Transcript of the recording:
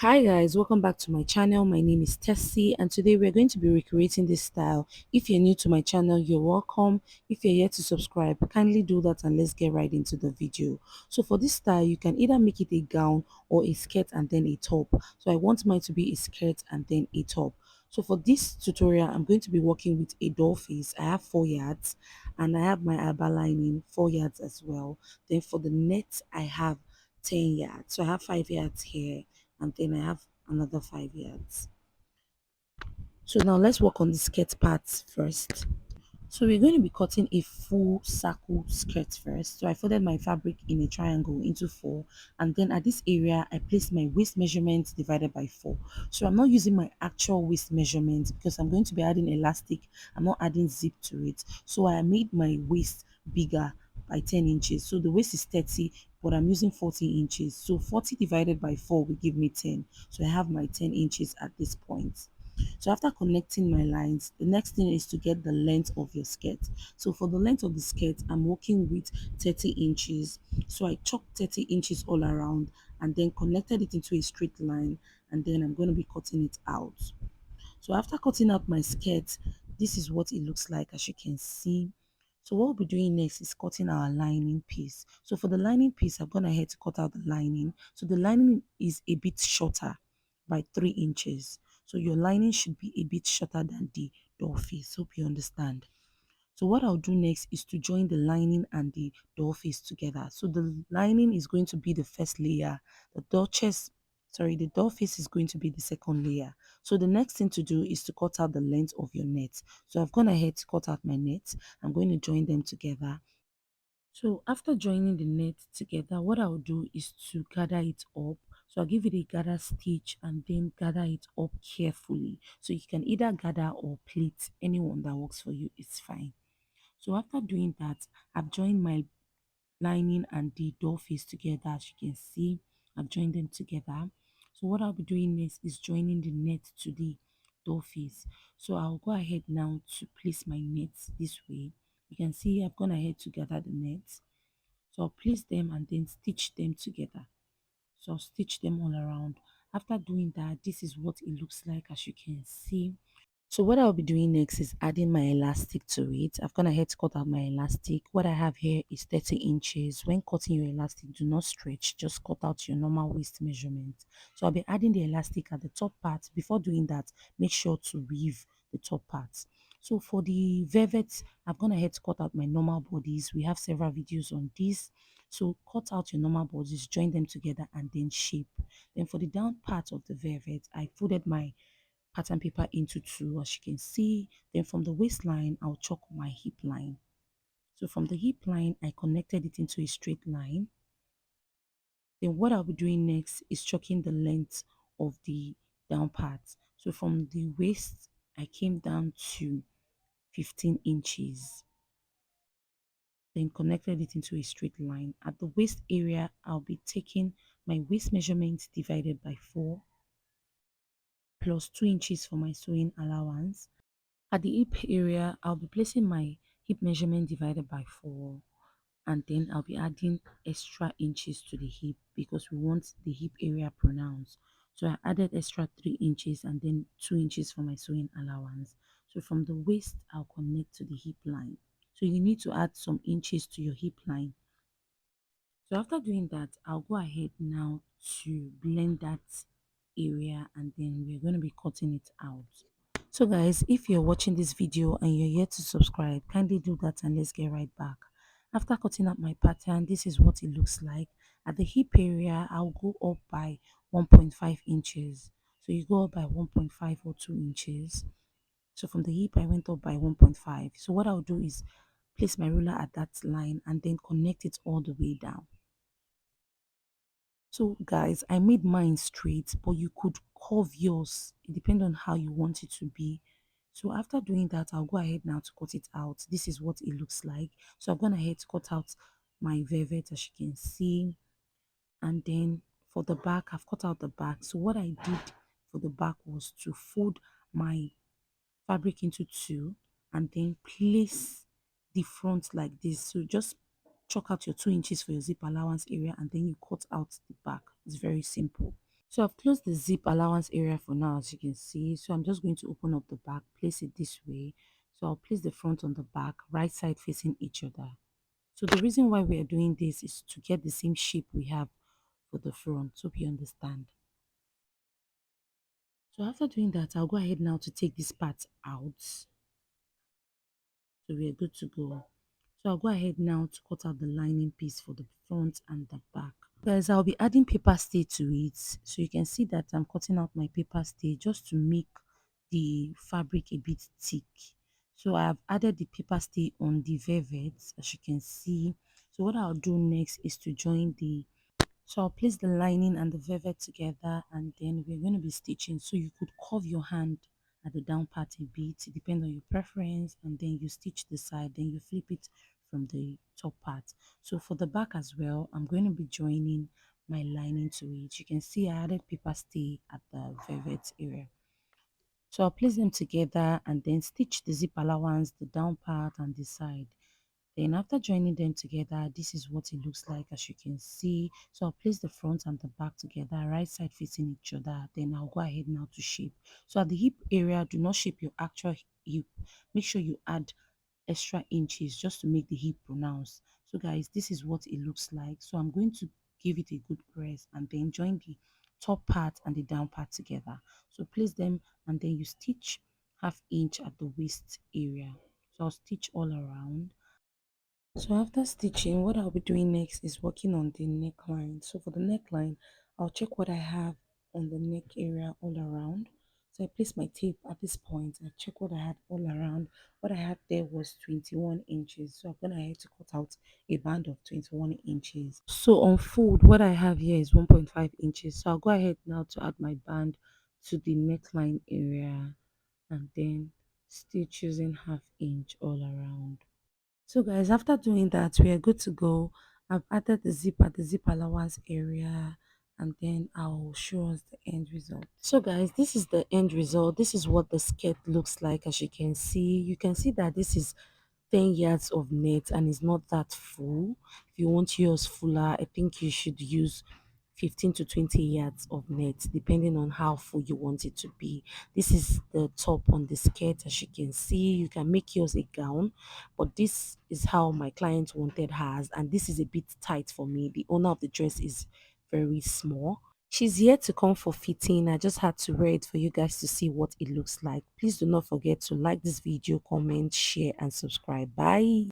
Hi guys, welcome back to my channel. My name is Tessie and today we're going to be recreating this style. If you're new to my channel, you're welcome. If you're yet to subscribe, kindly do that and let's get right into the video. So for this style, you can either make it a gown or a skirt and then a top. So I want mine to be a skirt and then a top. So for this tutorial, I'm going to be working with a doll face. I have 4 yards and I have my eyebrow lining 4 yards as well. Then for the net, I have 10 yards. So I have 5 yards here and then I have another 5 yards. So now let's work on the skirt parts first. So we're going to be cutting a full circle skirt first. So I folded my fabric in a triangle into 4, and then at this area I placed my waist measurement divided by 4. So I'm not using my actual waist measurement because I'm going to be adding elastic. I'm not adding zip to it. So I made my waist bigger by 10 inches. So the waist is 30, but I'm using 40 inches. So 40 divided by 4 will give me 10. So I have my 10 inches at this point. So after connecting my lines, the next thing is to get the length of your skirt. So for the length of the skirt, I'm working with 30 inches. So I chalked 30 inches all around and then connected it into a straight line, and then I'm going to be cutting it out. So after cutting out my skirt, this is what it looks like, as you can see. So what we'll be doing next is cutting our lining piece. So for the lining piece, I've gone ahead to cut out the lining. So the lining is a bit shorter by 3 inches. So your lining should be a bit shorter than the doll face. Hope you understand. So what I'll do next is to join the lining and the doll face together. So the lining is going to be the first layer. The doll face is going to be the second layer. So the next thing to do is to cut out the length of your net. So I've gone ahead to cut out my net. I'm going to join them together. So after joining the net together, what I'll do is to gather it up. So I'll give it a gather stitch and then gather it up carefully. So you can either gather or pleat, anyone that works for you is fine. So after doing that, I've joined my lining and the doll face together. As you can see, I've joined them together. So what I'll be doing next is joining the net to the doll face. So I'll go ahead now to place my nets this way. You can see I've gone ahead to gather the nets. So I'll place them and then stitch them together. So I'll stitch them all around. After doing that, this is what it looks like, as you can see. So what I'll be doing next is adding my elastic to it. I've gone ahead to cut out my elastic. What I have here is 30 inches. When cutting your elastic, do not stretch, just cut out your normal waist measurement. So I'll be adding the elastic at the top part. Before doing that, make sure to weave the top part. So for the velvet, I've gone ahead to cut out my normal bodies. We have several videos on this. So cut out your normal bodies, join them together and then shape. Then for the down part of the velvet, I folded my pattern paper into 2, as you can see. Then from the waistline, I'll chalk my hip line. So from the hip line, I connected it into a straight line. Then what I'll be doing next is chalking the length of the down part. So from the waist, I came down to 15 inches. Then connected it into a straight line. At the waist area, I'll be taking my waist measurement divided by 4 plus 2 inches for my sewing allowance. At the hip area, I'll be placing my hip measurement divided by 4, and then I'll be adding extra inches to the hip because we want the hip area pronounced. So I added extra 3 inches and then 2 inches for my sewing allowance. So from the waist, I'll connect to the hip line. So you need to add some inches to your hip line. So after doing that, I'll go ahead now to blend that area and then we're going to be cutting it out. So guys, if you're watching this video and you're yet to subscribe, kindly do that and let's get right back. After cutting up my pattern, this is what it looks like. At the hip area, I'll go up by 1.5 inches. So you go up by 1.5 or 2 inches. So from the hip, I went up by 1.5. So what I'll do is place my ruler at that line and then connect it all the way down. So guys, I made mine straight, but you could curve yours. It depends on how you want it to be. So after doing that, I'll go ahead now to cut it out. This is what it looks like. So I've gone ahead to cut out my velvet, as you can see. And then for the back, I've cut out the back. So what I did for the back was to fold my fabric into 2 and then place the front like this. So just chalk out your 2 inches for your zip allowance area and then you cut out the back. It's very simple. So I've closed the zip allowance area for now, as you can see. So I'm just going to open up the back, place it this way. So I'll place the front on the back, right side facing each other. So the reason why we are doing this is to get the same shape we have for the front. So you understand. So after doing that, I'll go ahead now to take this part out. So we're good to go. So I'll go ahead now to cut out the lining piece for the front and the back. Guys, I'll be adding paper stay to it. So you can see that I'm cutting out my paper stay just to make the fabric a bit thick. So I have added the paper stay on the velvet, as you can see. So what I'll do next is to join the, so I'll place the lining and the velvet together, and then we're going to be stitching. So you could curve your hand at the down part a bit, depending on your preference, and then you stitch the side, then you flip it from the top part. So for the back as well, I'm going to be joining my lining to it. You can see I added paper stay at the velvet area. So I'll place them together and then stitch the zip allowance, the down part and the side. Then after joining them together, this is what it looks like, as you can see. So I'll place the front and the back together, right side facing each other. Then I'll go ahead now to shape. So at the hip area, do not shape your actual hip. Make sure you add extra inches just to make the hip pronounced. So guys, this is what it looks like. So I'm going to give it a good press and then join the top part and the down part together. So place them and then you stitch half inch at the waist area. So I'll stitch all around. So after stitching, what I'll be doing next is working on the neckline. So for the neckline, I'll check what I have on the neck area all around. So I place my tape at this point. I check what I had all around. What I had there was 21 inches. So I'm going to have to cut out a band of 21 inches. So on fold, what I have here is 1.5 inches. So I'll go ahead now to add my band to the neckline area and then stitch using half inch all around. So guys, after doing that, we are good to go. I've added the zip at the zip allowance area, and then I'll show us the end result. So guys, this is the end result. This is what the skirt looks like. As you can see, that this is 10 yards of net and it's not that full. If you want yours fuller, I think you should use 15 to 20 yards of net, depending on how full you want it to be. This is the top on the skirt. As you can see, you can make yours a gown, but this is how my client wanted hers, and this is a bit tight for me. The owner of the dress is very small. She's yet to come for fitting. I just had to wear it for you guys to see what it looks like. Please do not forget to like this video, comment, share and subscribe. Bye.